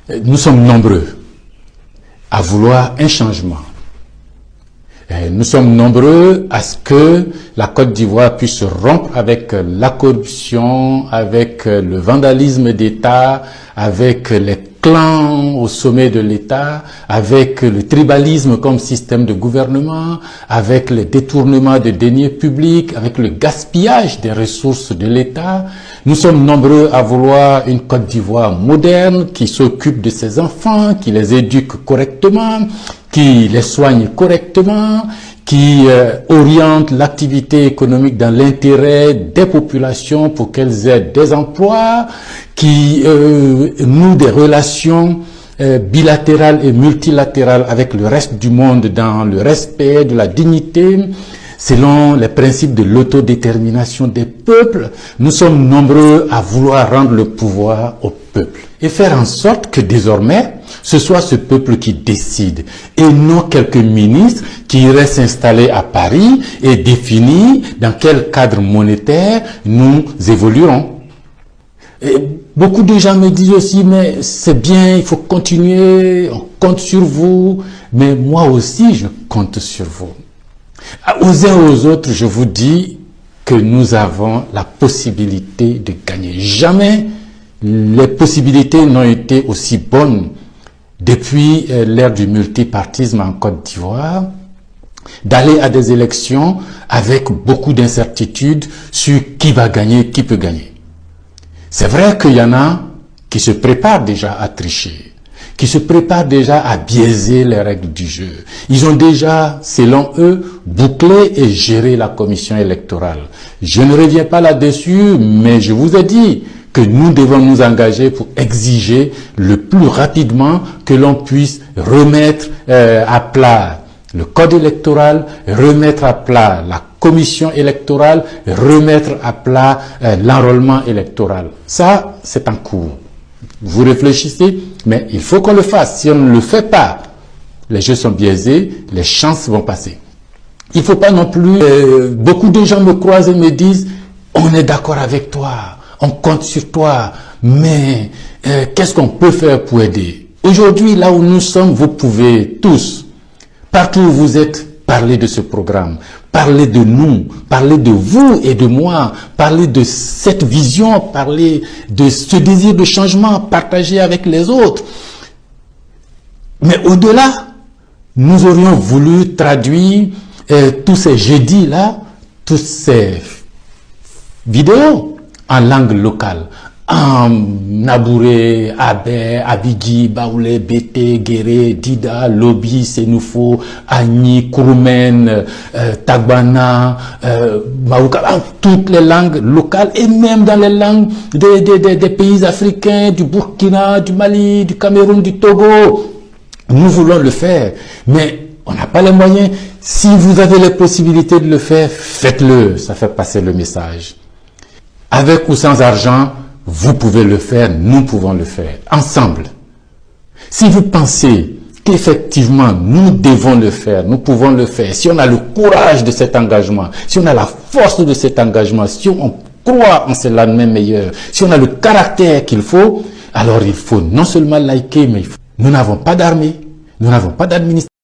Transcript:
Nous sommes nombreux à vouloir un changement. Nous sommes nombreux à ce que la Côte d'Ivoire puisse rompre avec la corruption, avec le vandalisme d'État, avec les clans au sommet de l'État, avec le tribalisme comme système de gouvernement, avec les détournements de deniers publics, avec le gaspillage des ressources de l'État. Nous sommes nombreux à vouloir une Côte d'Ivoire moderne qui s'occupe de ses enfants, qui les éduque correctement, qui les soigne correctement, qui oriente l'activité économique dans l'intérêt des populations pour qu'elles aient des emplois, qui noue des relations bilatérales et multilatérales avec le reste du monde dans le respect de la dignité, selon les principes de l'autodétermination des peuples. Nous sommes nombreux à vouloir rendre le pouvoir au peuple et faire en sorte que désormais, ce soit ce peuple qui décide et non quelques ministres qui iraient s'installer à Paris et définir dans quel cadre monétaire nous évoluerons. Et beaucoup de gens me disent aussi, mais c'est bien, il faut continuer, on compte sur vous, mais moi aussi je compte sur vous. Aux uns et aux autres, je vous dis que nous avons la possibilité de gagner. Jamais les possibilités n'ont été aussi bonnes depuis l'ère du multipartisme en Côte d'Ivoire, d'aller à des élections avec beaucoup d'incertitudes sur qui va gagner, qui peut gagner. C'est vrai qu'il y en a qui se préparent déjà à tricher, qui se préparent déjà à biaiser les règles du jeu. Ils ont déjà, selon eux, bouclé et géré la commission électorale. Je ne reviens pas là-dessus, mais je vous ai dit que nous devons nous engager pour exiger le plus rapidement que l'on puisse remettre à plat le code électoral, remettre à plat la commission électorale, remettre à plat l'enrôlement électoral. Ça, c'est en cours. Vous réfléchissez, mais il faut qu'on le fasse. Si on ne le fait pas, les jeux sont biaisés, les chances vont passer. Il ne faut pas non plus... beaucoup de gens me croisent et me disent « On est d'accord avec toi, on compte sur toi, mais qu'est-ce qu'on peut faire pour aider ?» Aujourd'hui, là où nous sommes, vous pouvez tous, partout où vous êtes, parler de ce programme, parler de nous, parler de vous et de moi, parler de cette vision, parler de ce désir de changement, partager avec les autres. Mais au-delà, nous aurions voulu traduire tous ces jeudis-là, toutes ces vidéos en langue locale, en Nabouré, Abé, Abidji, Baoulé, Bété, Guéré, Dida, Lobi, Sénoufo, Agni, Kouroumen, Tagbana, Maouka, en toutes les langues locales et même dans les langues des pays africains, du Burkina, du Mali, du Cameroun, du Togo. Nous voulons le faire, mais on n'a pas les moyens. Si vous avez les possibilités de le faire, faites-le, ça fait passer le message. Avec ou sans argent, vous pouvez le faire, nous pouvons le faire, ensemble. Si vous pensez qu'effectivement nous devons le faire, nous pouvons le faire, si on a le courage de cet engagement, si on a la force de cet engagement, si on croit en ce lendemain meilleur, si on a le caractère qu'il faut, alors il faut non seulement liker, mais nous n'avons pas d'armée, nous n'avons pas d'administration.